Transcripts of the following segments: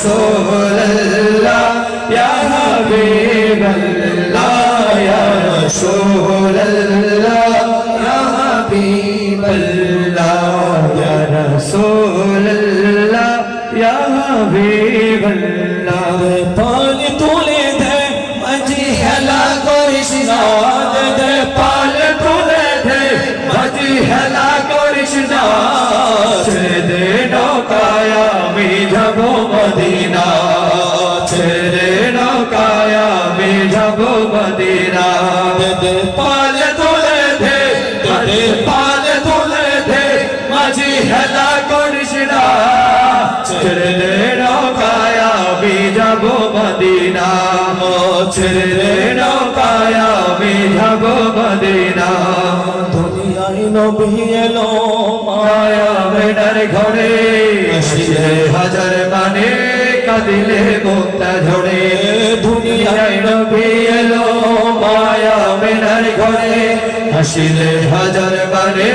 রাসূলুল্লাহ ইয়া হাবিবাল্লাহ ইয়া রাসূলুল্লাহ ইয়া হাবিবাল্লাহ ইয়া রাসূলুল্লাহ ইয়া হাবিবাল্লাহ পাল তুলে দে মাঝি হেলা করিস না দে পাল তুলে দে মাঝি হেলা করিস না ছেড়ে দে নৌকায় আমি যাব মদিনা ছেড়ে দে নৌকায় আমি যাব মদিনা দে পাল তুলে দে পাল তুলে দে মাঝি হেলা করিস না ছেড়ে দে নৌকায় আমি যাব মদিনা ছেড়ে দে নৌকায় আমি যাব মদিনা দুনিয়ায় নবী এলো মায়া বেনার ঘরে আসিলে হাজার মানে কাঁদিলে মুক্তা ঝরে দুনিয়ায় নবী এলো মায়া বেনার ঘরে আসিলে হাজার মানে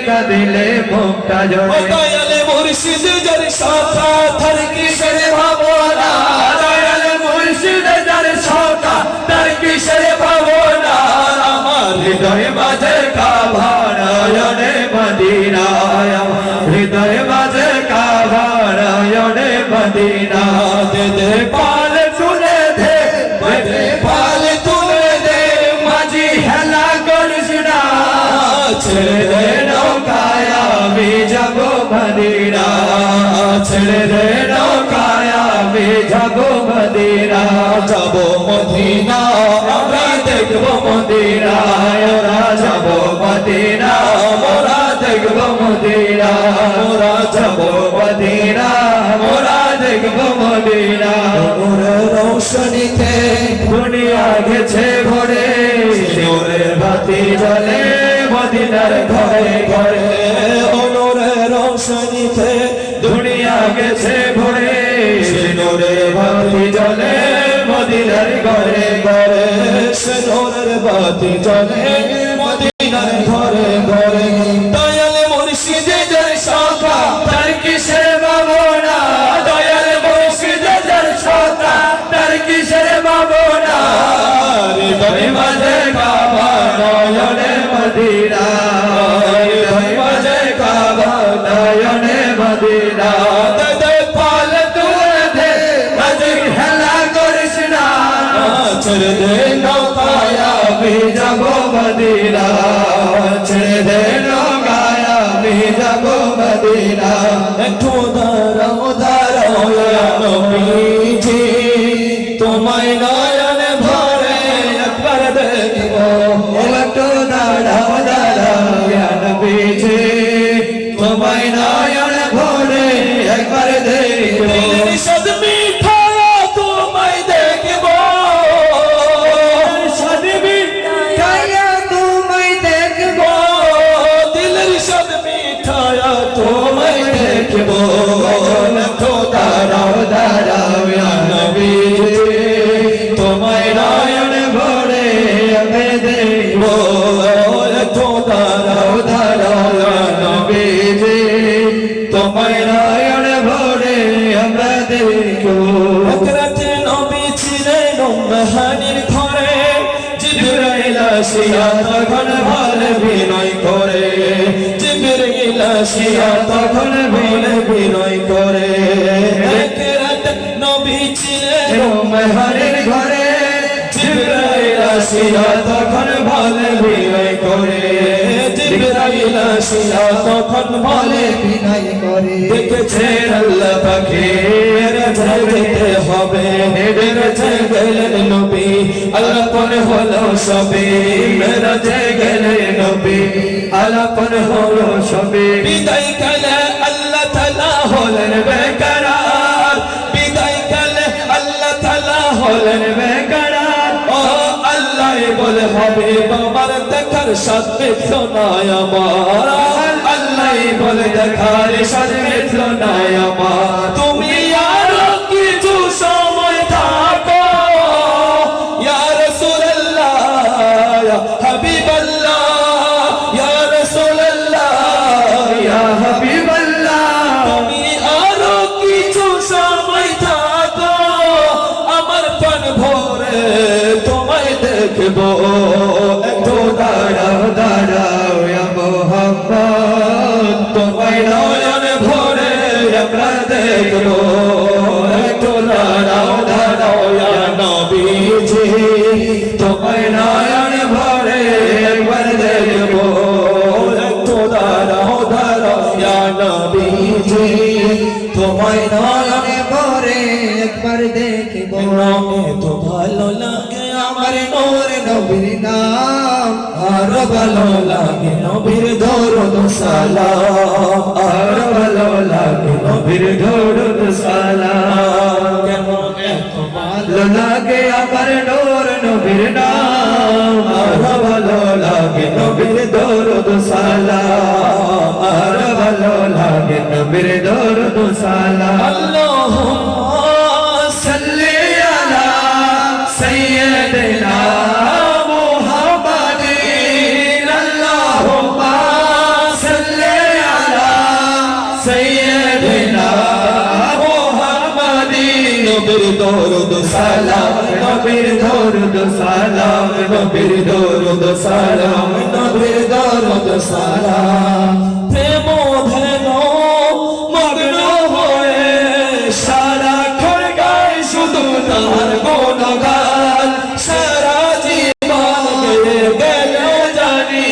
কাঁদিলে মুক্তা ঝরে দয়ালে মুর্শিদ যার শাখা তার কিসের ভাবনা দয়ালে মুর্শিদ যার শাখা তার কিসের ভাবনা আমার হৃদয় মাঝে কাবা নয়নে মদিনা হৃদয় মাঝে কাবা নয়নে মদিনা দে দে পাল তুলে দে পাল তুলে দে মাঝি হেলা করিস না ছেড়ে দে নৌকায় আমি যাব মদিনা ছেড়ে দে নৌকায় আমি যাব মদিনা যাব মদিনা আমরা দেখব মদিনা ওরা যাব মদিনা মোরা দেখব মদিনা মোরা যাব মদিনা মোরা দেখব মদিনা নূরের রৌশনীতে দুনিয়া গেছে ভরে নূরের বাতি জ্বলে মদিনার ঘরে ঘরে নূরের রৌশনীতে দুনিয়া গেছে ভরে নূরের বাতি জ্বলে মদিনার ঘরে ঘরে নূরের বাতি জ্বলে মদিনার ঘরে ঘরে দয়ালে মুর্শিদ যার শাখা তার কিসের ভাবনা দয়ালে মুর্শিদ যার শাখা তার কিসের ভাবনা হৃদয় মাঝে কাবা নয়নে মদিনা হৃদয় মাঝে কাবা নয়নে মদিনা দে পাল তুলে দে মাঝি হেলা করিস না ছেড়ে দে নৌকায় আমি যাব মদিনা ছেড়ে দে নৌকায় আমি যাব মদিনা একটু দাঁড়াও দাঁড়াও নবীজি তোমায় নয়নে ভরে একবার দেখব একটু দাঁড়াও দাঁড়াও নবীজি তোমায় নয়নে ভরে একবার দেখব সদ মিঠা তোমায় দেখব সদ মিঠা তোমায় দেখব দিলের সদ মিঠা তোমায় দেখব একটু দাঁড়াও দাঁড়াও নবীজি তোমায় নয়নে ভরে আমি দেখব একটু দাঁড়াও দাঁড়াও নবীজি তোমায় নয়নে ভরে আমরা দেখব রাতে নবী ছিলেন উম্মাহানির ঘরে জিবরাইল আসিয়া তখন ভালে বিনয় করে জিবরাইল আসিয়া তখন ভালে বিনয় করে এক রাত নবী ছিলেন উম্মাহানির ঘরে জিবরাইল আসিয়া তখন ভালে বিনয় করে জিবরাইল আসিয়া তখন ভালে বিনয় করে দেখেছেন আল্লাহ পাকে যেতে হবে বেরোতে গেলেন নবী আলাপন হলো সবে বেরোতে গেলেন নবী আলাপন হলো সবে বিদায় কালে আল্লাহ তাআলা হলেন বেকরার বিদায় কালে আল্লাহ তাআলা হলেন বেকরার ও আল্লাহ বলে হবে বাবার দেখার সাথ মিটল না আমার আল্লাহ বলে দেখার সাথ মিটল না আমার তুমি আরো কিছু সময় থাকো ইয়া রাসূলুল্লাহ ইয়া হাবিবাল্লাহ ইয়া রাসূলুল্লাহ ইয়া হাবিবাল্লাহ তুমি আরো কিছু সময় থাকো একটু দাঁড়াও দাঁড়াও ইয়া মোহাম্মদ তোমায় নয়ন ভরে আমরা দেখবো একটু দাঁড়াও দাঁড়াও ইয়া নবীজি তোমায় নয়ন ভরে একবার দেখবো একটু দাঁড়াও দাঁড়াও ইয়া নবীজি তোমায় নয়ন ভরে একবার দেখবো এত ভালো লাগে আমার নূর নবীর নাম আর ভালো লাগে নবীর দরুদ সালাম আর ভালো লাগে নবীর দরুদ সালাম কেমন এত ভালো লাগে আমার নূর নবীর নাম আর ভালো লাগে নবীর দরুদ সালাম আর ভালো লাগে নবীর দরুদ সালাম আল্লাহুম্মা সাল্লি আলা সাইয়্যিদিনা মুহাম্মাদিন আল্লাহুম্মা সাল্লি আলা সাইয়্যিদিনা মুহাম্মাদিন নবীর দরুদ সালাম নবীর দরুদ সালাম নবীর দরুদ সালাম নবীর দরুদ সালাম প্রেম ধন মগ্ন হয়ে সারা খর গায় শুধু তার গুণগান সারা জীবন গেয়ে গেলেও জানি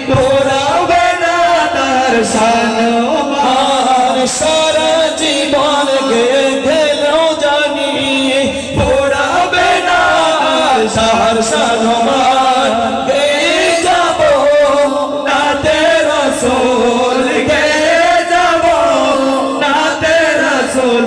পুরাবে না তার শান সারা জীবন গেয়ে গেলেও জানি পুরাবে না তার শান গেয়ে যাব নাতে রাসূল গেয়ে যাব নাতে রাসূল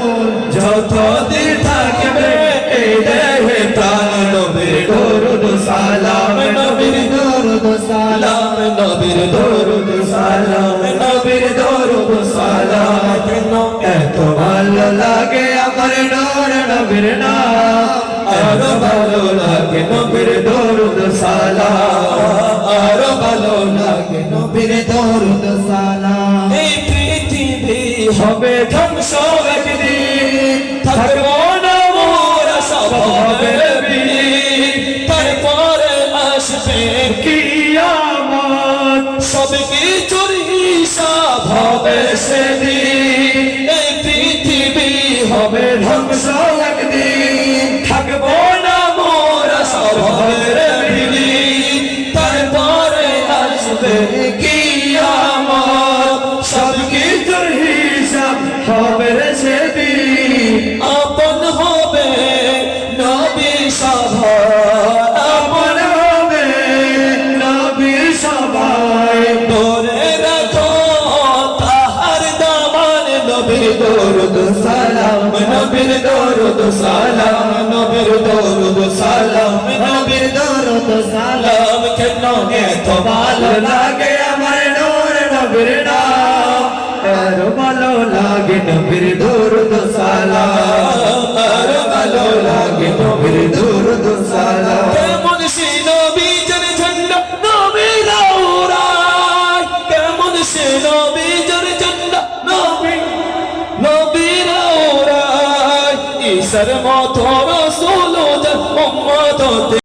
যতদিন থাকবে এই দেহে প্রাণ নবীর দরুদ সালাম নবীর দরুদ সালাম নবীর দরুদ সালাম নবীর দরুদ সালাম কেন এত ভালো লাগে আমার নূর নবীর নাম আর ভালো লাগে নবীর দরুদ সালাম আর ভালো লাগে নবীর দরুদ সালাম এই পৃথিবী হবে ধ্বংস একদিন থাকবো না মোরা সব হবে বিলীন তারপরে আসবে কিয়ামত সব কিছুর হিসাব হবে সেদিন এই পৃথিবী হবে ধ্বংস একদিন থাকবো না মোরা সব হবে বিলীন তারপরে আসবে কিয়ামত সব কিছুর হিসাব হবে সেদিন আপন হবে নবীর সভা আপন হবে নবীর সভায় ধরে রাখো তাহার দামান নবীর দরুদ সালাম নবীর দরুদ সালাম নবীর দরুদ সালাম নবীর দরুদ সালাম কেন এত ভালো লাগে আমার নূর নবীর নাম আর ভালো লাগে নবীর দরুদ সালাম আর ভালো লাগে নবীর দরুদ সালাম কেমন সে নবীর ঝান্ডা নবীর আওরাত কেমন সে নবীর ঝান্ডা নবীর আওরাত ঈসার মতো রাসূল উম্মত